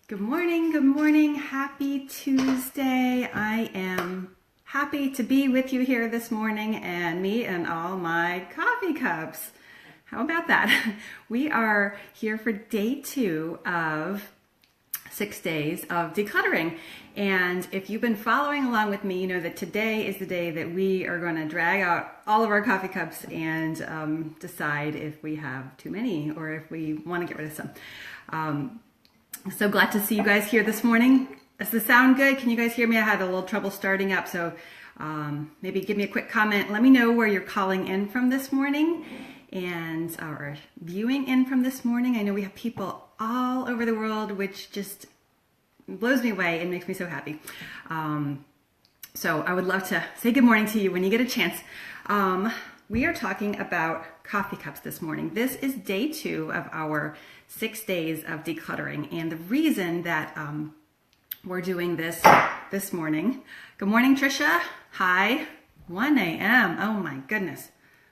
Good morning, happy Tuesday. I am happy to be with you here this morning and me and all my coffee cups. How about that? We are here for day 2 of 6 days of decluttering. And if you've been following along with me, you know that today is the day that we are going to drag out all of our coffee cups and decide if we have too many or if we want to get rid of some. So glad to see you guys here this morning. Does the sound good? Can you guys hear me? I had a little trouble starting up, so maybe give me a quick comment. Let me know where you're calling in from this morning and or viewing in from this morning. I know we have people all over the world, which just blows me away and makes me so happy. So I would love to say good morning to you when you get a chance. We are talking about coffee cups this morning. This is day 2 of our 6 days of decluttering. And the reason that we're doing this morning, good morning, Trisha. Hi, 1 a.m. Oh my goodness.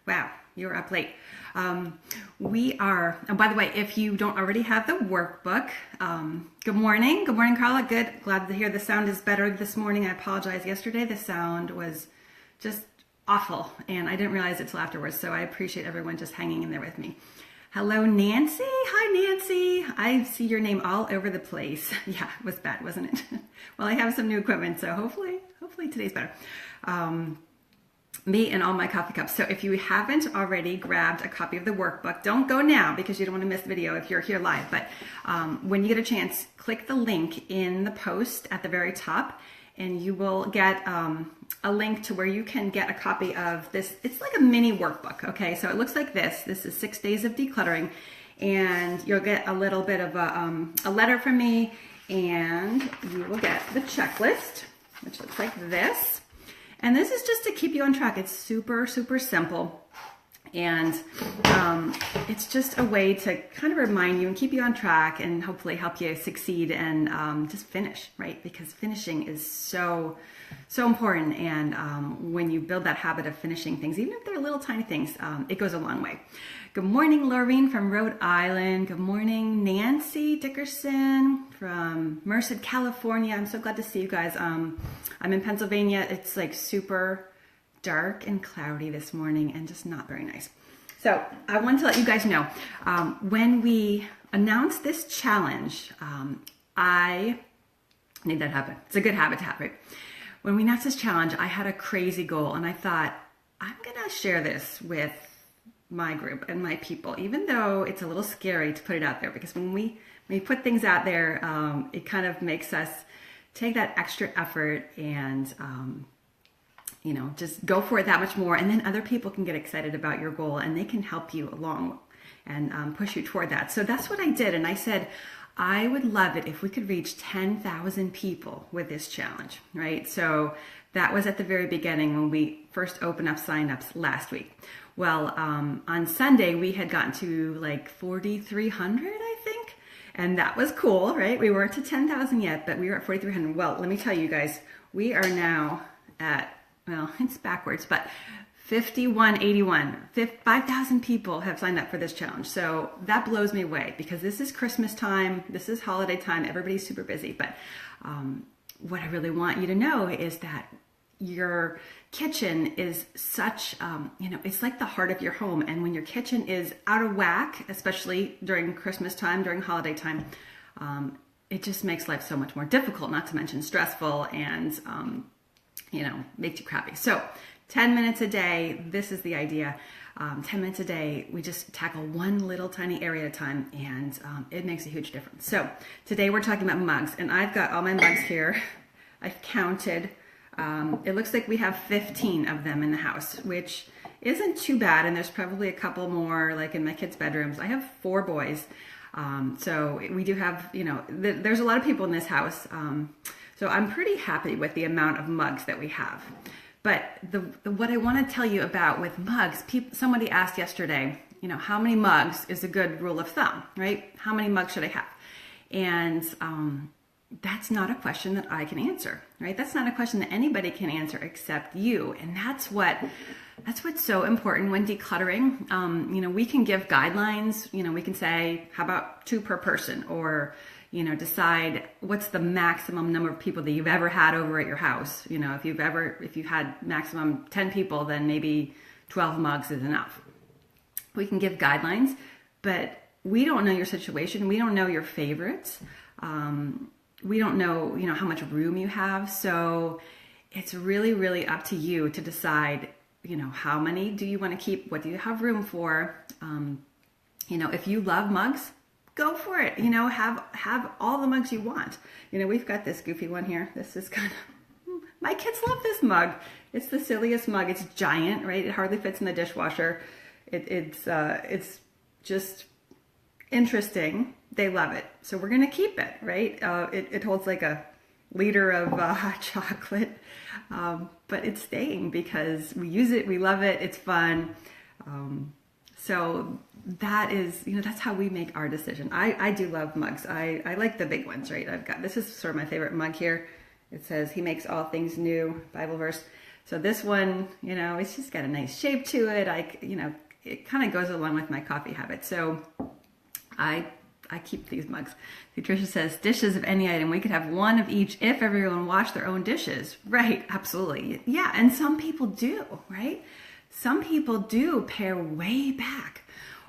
Wow, you're up late. We are, and by the way, if you don't already have the workbook, good morning. Good morning, Carla. Good. Glad to hear the sound is better this morning. I apologize. Yesterday, the sound was just awful, and I didn't realize it till afterwards, so I appreciate everyone just hanging in there with me. Hello, Nancy. Hi, Nancy. I see your name all over the place. Yeah, it was bad, wasn't it? Well, I have some new equipment, so hopefully today's better. Me and all my coffee cups. So if you haven't already grabbed a copy of the workbook, don't go now because you don't want to miss the video if you're here live. But when you get a chance, click the link in the post at the very top, and you will get a link to where you can get a copy of this. It's like a mini workbook, okay? So it looks like this. This is 6 days of decluttering, and you'll get a little bit of a letter from me, and you will get the checklist, which looks like this. And this is just to keep you on track. It's super, super simple. And it's just a way to kind of remind you and keep you on track and hopefully help you succeed and just finish, right? Because finishing is so important. And when you build that habit of finishing things, even if they're little tiny things, it goes a long way. Good morning, Laureen from Rhode Island. Good morning, Nancy Dickerson from Merced, California. I'm so glad to see you guys. I'm in Pennsylvania. It's like super dark and cloudy this morning and just not very nice. So I wanted to let you guys know, when we announced this challenge, I made that happen. It's a good habit to have, right? When we announced this challenge, I had a crazy goal, and I thought, I'm gonna share this with my group and my people, even though it's a little scary to put it out there, because when we put things out there, it kind of makes us take that extra effort and just go for it that much more, and then other people can get excited about your goal and they can help you along and push you toward that. So that's what I did, and I said I would love it if we could reach 10,000 people with this challenge, right? So that was at the very beginning when we first opened up signups last week. Well, on Sunday we had gotten to like 4,300, I think, and that was cool, right? We weren't to 10,000 yet, but we were at 4,300. Well, let me tell you guys, we are now at, well, it's backwards, but 5181. 5,000 people have signed up for this challenge. So that blows me away because this is Christmas time. This is holiday time. Everybody's super busy. But what I really want you to know is that your kitchen is such, it's like the heart of your home. And when your kitchen is out of whack, especially during Christmas time, during holiday time, it just makes life so much more difficult, not to mention stressful and, makes you crappy. So 10 minutes a day, this is the idea. 10 minutes a day, we just tackle one little tiny area at a time, and it makes a huge difference. So today we're talking about mugs, and I've got all my mugs here. I've counted. It looks like we have 15 of them in the house, which isn't too bad, and there's probably a couple more like in my kids' bedrooms. I have 4 boys, so we do have, there's a lot of people in this house. So I'm pretty happy with the amount of mugs that we have. But what I want to tell you about with mugs, somebody asked yesterday, how many mugs is a good rule of thumb, right? How many mugs should I have? And that's not a question that I can answer, right? That's not a question that anybody can answer except you. And that's what's so important when decluttering. We can give guidelines. We can say, how about 2 per person, or decide what's the maximum number of people that you've ever had over at your house. If you've had maximum 10 people, then maybe 12 mugs is enough. We can give guidelines, but we don't know your situation. We don't know your favorites. We don't know, how much room you have. So it's really, really up to you to decide, how many do you want to keep? What do you have room for? If you love mugs, go for it. Have all the mugs you want. We've got this goofy one here. This is my kids love this mug. It's the silliest mug. It's giant, right? It hardly fits in the dishwasher. It's just interesting. They love it. So we're going to keep it, right? It holds like a liter of hot chocolate, but it's staying because we use it. We love it. It's fun. So that is, that's how we make our decision. I do love mugs. I like the big ones, right? This is sort of my favorite mug here. It says, "He makes all things new," Bible verse. So this one, it's just got a nice shape to it. It kind of goes along with my coffee habit. So I keep these mugs. Patricia says, "Dishes of any item. We could have one of each if everyone washed their own dishes." Right, absolutely. Yeah, and some people do, right? Some people do pare way back.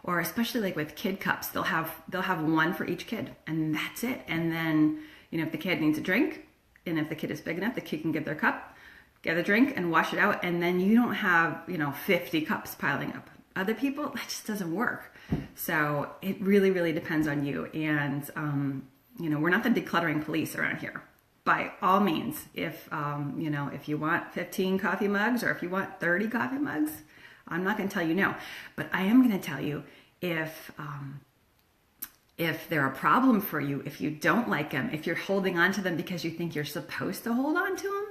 Or especially like with kid cups, they'll have one for each kid, and that's it. And then, if the kid needs a drink, and if the kid is big enough, the kid can get their cup, get a drink, and wash it out. And then you don't have, 50 cups piling up. Other people, that just doesn't work. So it really, really depends on you. And, we're not the decluttering police around here. By all means, if you want 15 coffee mugs or if you want 30 coffee mugs, I'm not going to tell you no. But I am going to tell you if they're a problem for you, if you don't like them, if you're holding on to them because you think you're supposed to hold on to them,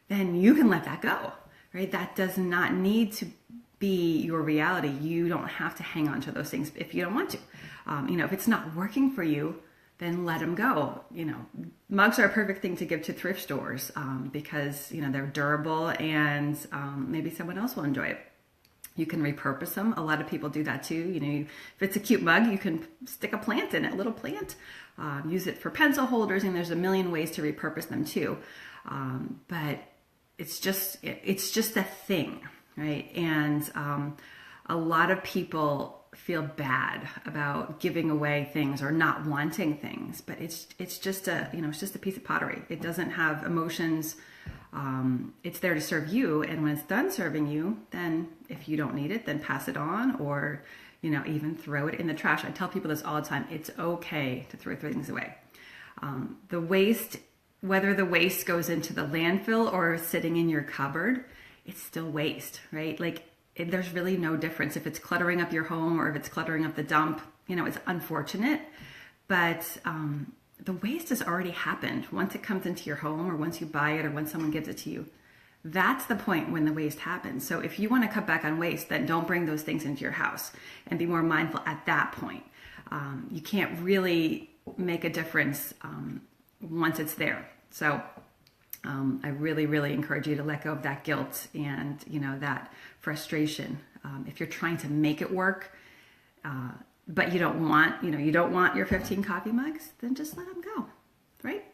then you can let that go, right? That does not need to be your reality. You don't have to hang on to those things if you don't want to. If it's not working for you, then let them go. Mugs are a perfect thing to give to thrift stores because, they're durable and maybe someone else will enjoy it. You can repurpose them. A lot of people do that too. If it's a cute mug, you can stick a plant in it, a little plant. Use it for pencil holders, and there's a million ways to repurpose them too. But it's just a thing, right? And a lot of people feel bad about giving away things or not wanting things, but it's just a piece of pottery. It doesn't have emotions. It's there to serve you, and when it's done serving you, then if you don't need it, then pass it on, or even throw it in the trash. I tell people this all the time. It's okay to throw things away. The waste, whether the waste goes into the landfill or sitting in your cupboard, it's still waste, right? There's really no difference if it's cluttering up your home or if it's cluttering up the dump. It's unfortunate, but the waste has already happened. Once it comes into your home or once you buy it or when someone gives it to you, that's the point when the waste happens. So if you want to cut back on waste, then don't bring those things into your house and be more mindful at that point. You can't really make a difference once it's there. So I really, really encourage you to let go of that guilt and, that frustration. If you're trying to make it work, but you don't want your 15 coffee mugs, then just let them go, right?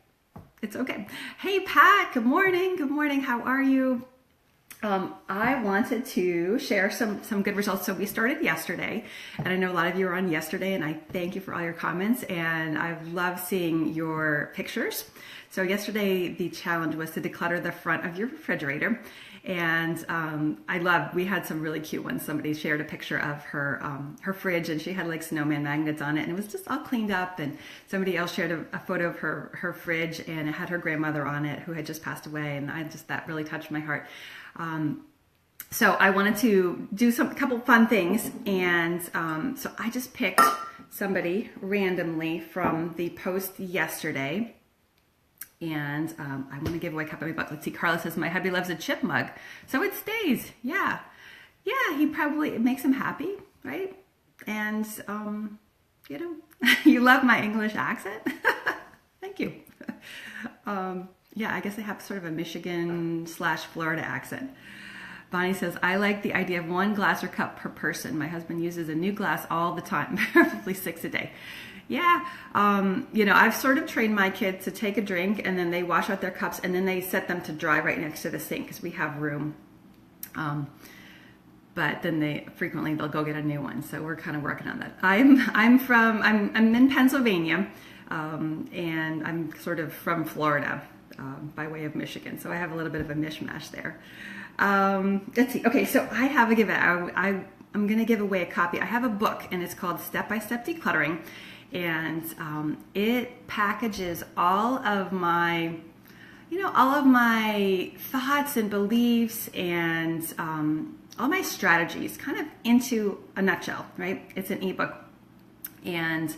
It's okay. Hey, Pat, good morning. Good morning. How are you? I wanted to share some good results. So we started yesterday, and I know a lot of you were on yesterday, and I thank you for all your comments, and I love seeing your pictures. So yesterday, the challenge was to declutter the front of your refrigerator, and we had some really cute ones. Somebody shared a picture of her fridge, and she had like snowman magnets on it, and it was just all cleaned up. And somebody else shared a photo of her fridge, and it had her grandmother on it who had just passed away, and that really touched my heart. So I wanted to do a couple fun things, and so I just picked somebody randomly from the post yesterday, and I want to give away a copy of my book. Let's see, Carla says, my hubby loves a chip mug, so it stays. Yeah, it makes him happy, right? And you love my English accent. Thank you. I guess I have sort of a Michigan/Florida accent. Bonnie says, I like the idea of one glass or cup per person. My husband uses a new glass all the time, probably 6 a day. Yeah, I've sort of trained my kids to take a drink and then they wash out their cups and then they set them to dry right next to the sink because we have room. But then they'll go get a new one. So we're kind of working on that. I'm in Pennsylvania, and I'm sort of from Florida, by way of Michigan. So I have a little bit of a mishmash there. Let's see. Okay, so I have a giveaway. I'm going to give away a copy. I have a book, and it's called Step by Step Decluttering, and it packages all of my thoughts and beliefs and all my strategies kind of into a nutshell, right? It's an ebook, and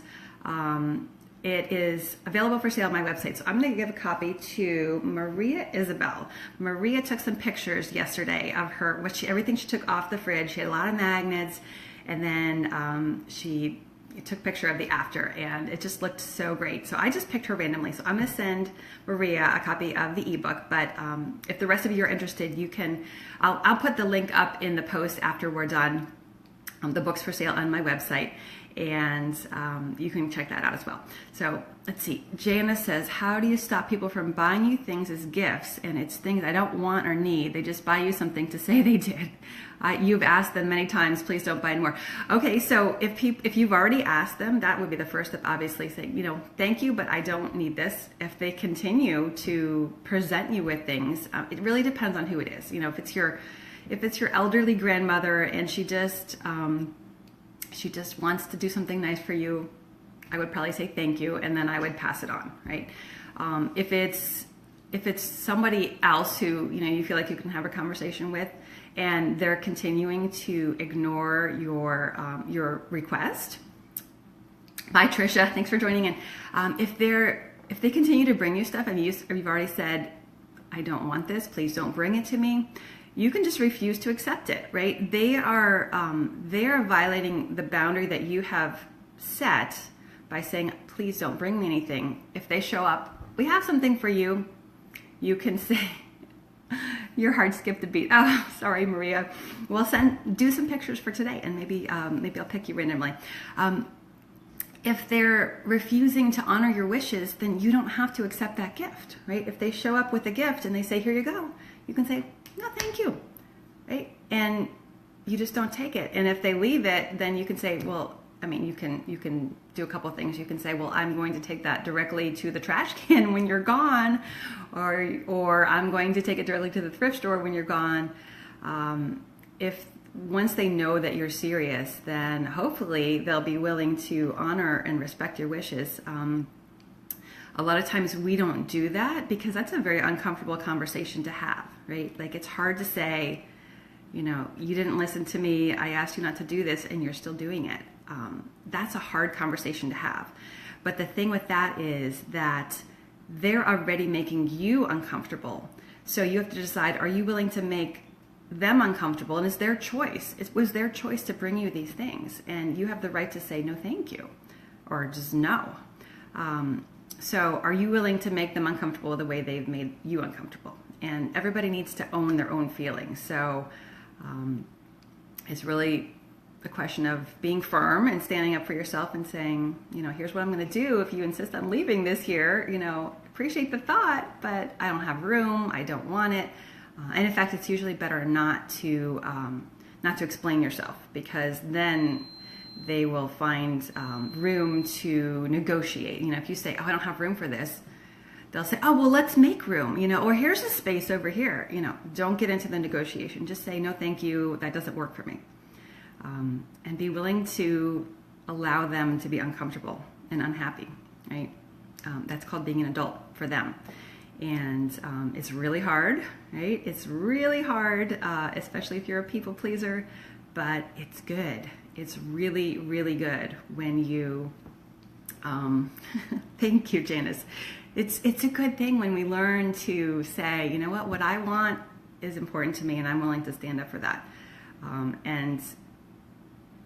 it is available for sale on my website. So I'm going to give a copy to Maria Isabel. Maria took some pictures yesterday of everything she took off the fridge. She had a lot of magnets, and then she took a picture of the after, and it just looked so great. So I just picked her randomly. So I'm going to send Maria a copy of the ebook, but if the rest of you are interested, I'll put the link up in the post after we're done. The book's for sale on my website, and you can check that out as well. So let's see. Janice says, how do you stop people from buying you things as gifts, and it's things I don't want or need? They just buy you something to say they did. You've asked them many times, please don't buy anymore. Okay, so if you've already asked them, that would be the first step, obviously, saying, thank you, but I don't need this. If they continue to present you with things, it really depends on who it is. If it's your elderly grandmother and she just wants to do something nice for you, I would probably say thank you, and then I would pass it on, right? If it's somebody else who you feel like you can have a conversation with, and they're continuing to ignore your request. Bye, Trisha. Thanks for joining in. If they continue to bring you stuff and you've already said, I don't want this, please don't bring it to me, you can just refuse to accept it, right? They are violating the boundary that you have set by saying, please don't bring me anything. If they show up, we have something for you, you can say, your heart skipped a beat. Oh, sorry, Maria. We'll do some pictures for today, and maybe I'll pick you randomly. If they're refusing to honor your wishes, then you don't have to accept that gift, right? If they show up with a gift and they say, here you go, you can say, no, thank you, right? And you just don't take it. And if they leave it, then you can say, well, you can do a couple of things. You can say, well, I'm going to take that directly to the trash can when you're gone, or I'm going to take it directly to the thrift store when you're gone. If once they know that you're serious, then hopefully they'll be willing to honor and respect your wishes. A lot of times we don't do that because that's a very uncomfortable conversation to have, right? Like, it's hard to say, you didn't listen to me, I asked you not to do this, and you're still doing it. That's a hard conversation to have. But the thing with that is that they're already making you uncomfortable. So you have to decide, are you willing to make them uncomfortable? And it's their choice. It was their choice to bring you these things. And you have the right to say, no, thank you, or just no. So are you willing to make them uncomfortable the way they've made you uncomfortable? And everybody needs to own their own feelings. So it's really the question of being firm and standing up for yourself and saying, here's what I'm going to do if you insist on leaving this year. Appreciate the thought, but I don't have room. I don't want it. And in fact, it's usually better not to explain yourself, because then they will find room to negotiate. If you say, oh, I don't have room for this, they'll say, oh, well, let's make room, or here's a space over here. Don't get into the negotiation. Just say, no, thank you. That doesn't work for me. And be willing to allow them to be uncomfortable and unhappy, right? That's called being an adult for them. And it's really hard, right? It's really hard, especially if you're a people pleaser, but it's good. It's really, really good when you, thank you, Janice. It's a good thing when we learn to say, what I want is important to me, and I'm willing to stand up for that. And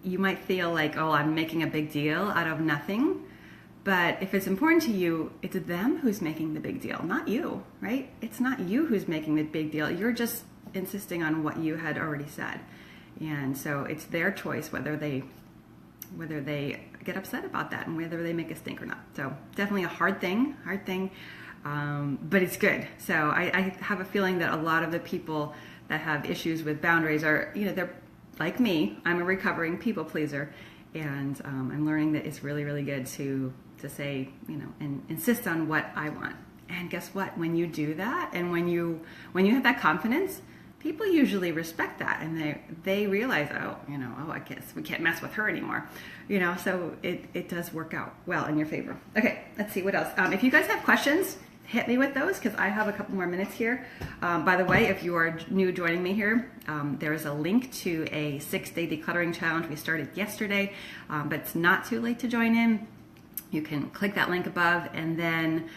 you might feel like, oh, I'm making a big deal out of nothing. But if it's important to you, it's them who's making the big deal, not you, right? It's not you who's making the big deal. You're just insisting on what you had already said. And so it's their choice whether they get upset about that and whether they make a stink or not. So definitely a hard thing, but it's good. So I have a feeling that a lot of the people that have issues with boundaries are, they're like me. I'm a recovering people pleaser, and I'm learning that it's really, really good to say, and insist on what I want. And guess what? When you do that, and when you have that confidence, people usually respect that, and they realize, I guess we can't mess with her anymore, So it does work out well in your favor. Okay, let's see what else. If you guys have questions, hit me with those because I have a couple more minutes here. By the way, if you are new joining me here, there is a link to a 6-day decluttering challenge we started yesterday, but it's not too late to join in. You can click that link above, and then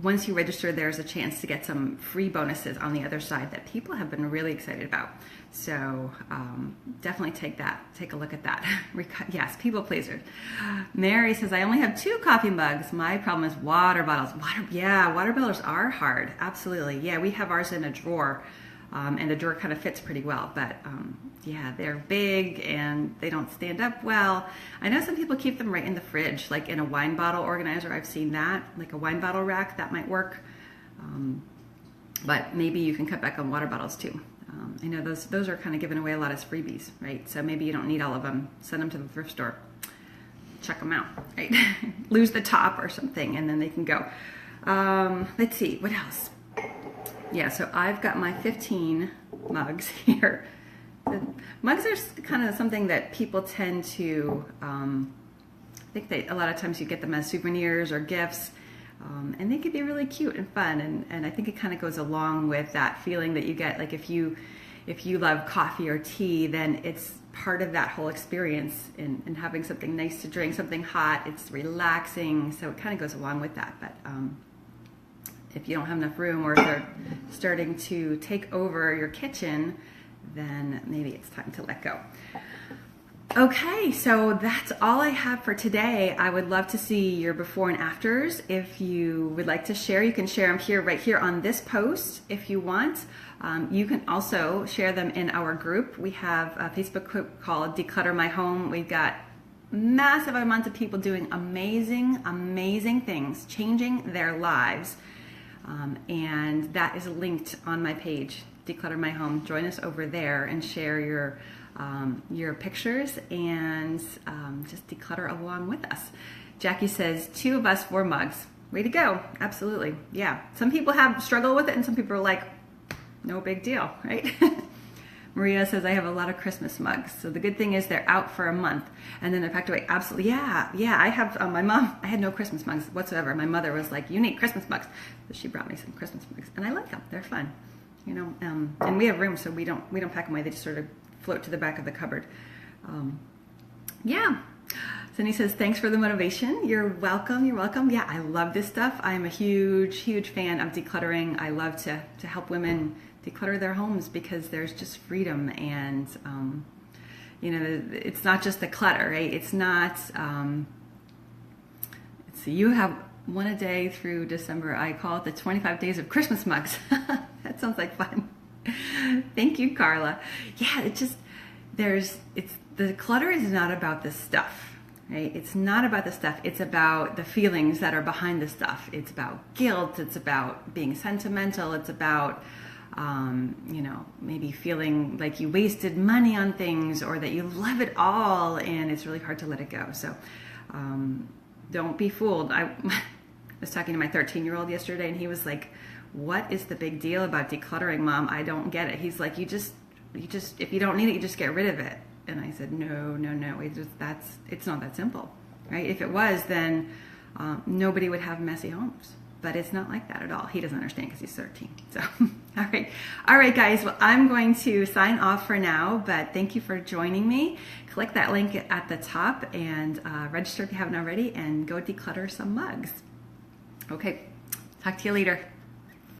once you register, there's a chance to get some free bonuses on the other side that people have been really excited about. So definitely take a look at that. Yes, people pleasers. Mary says, I only have 2 coffee mugs. My problem is water bottles. Water bottles are hard. Absolutely. Yeah, we have ours in a drawer, and the drawer kind of fits pretty well, but they're big and they don't stand up well. I know some people keep them right in the fridge, like in a wine bottle organizer. I've seen that, like a wine bottle rack, that might work. But maybe you can cut back on water bottles too. I know those are kind of giving away a lot as freebies, right? So maybe you don't need all of them. Send them to the thrift store. Check them out, right? Lose the top or something, and then they can go. Let's see, what else? Yeah, so I've got my 15 mugs here. The mugs are kind of something that people tend to, I think a lot of times you get them as souvenirs or gifts, and they can be really cute and fun, and I think it kind of goes along with that feeling that you get, like if you love coffee or tea, then it's part of that whole experience in having something nice to drink, something hot. It's relaxing, so it kind of goes along with that. But if you don't have enough room, or if they're starting to take over your kitchen, then maybe it's time to let go. Okay, so that's all I have for today. I would love to see your before and afters. If you would like to share, you can share them right here on this post if you want. You can also share them in our group. We have a Facebook group called Declutter My Home. We've got massive amounts of people doing amazing, amazing things, changing their lives. And that is linked on my page, Declutter My Home. Join us over there and share your pictures and just declutter along with us. Jackie says, 2 of us, 4 mugs. Way to go. Absolutely. Yeah. Some people struggle with it, and some people are like, no big deal, right? Maria says, I have a lot of Christmas mugs. So the good thing is they're out for a month and then they're packed away. Absolutely. Yeah. I have my mom. I had no Christmas mugs whatsoever. My mother was like, you need Christmas mugs. So she brought me some Christmas mugs, and I like them. They're fun, and we have room, so we don't pack them away. They just sort of float to the back of the cupboard. Yeah. Cindy says, thanks for the motivation. You're welcome. You're welcome. Yeah, I love this stuff. I'm a huge, huge fan of decluttering. I love to help women declutter their homes because there's just freedom, and it's not just the clutter, right? It's not. Let's see, you have one a day through December. I call it the 25 days of Christmas mugs. That sounds like fun. Thank you, Carla. Yeah, the clutter is not about the stuff, right? It's not about the stuff. It's about the feelings that are behind the stuff. It's about guilt. It's about being sentimental. It's about maybe feeling like you wasted money on things, or that you love it all and it's really hard to let it go. So don't be fooled. I was talking to my 13-year-old yesterday, and he was like, what is the big deal about decluttering, Mom? I don't get it. He's like, you just if you don't need it, you just get rid of it. And I said, no. It's not that simple, right? If it was, then nobody would have messy homes. But it's not like that at all. He doesn't understand because he's 13. So, all right, guys. Well, I'm going to sign off for now, but thank you for joining me. Click that link at the top and register if you haven't already, and go declutter some mugs. Okay, talk to you later.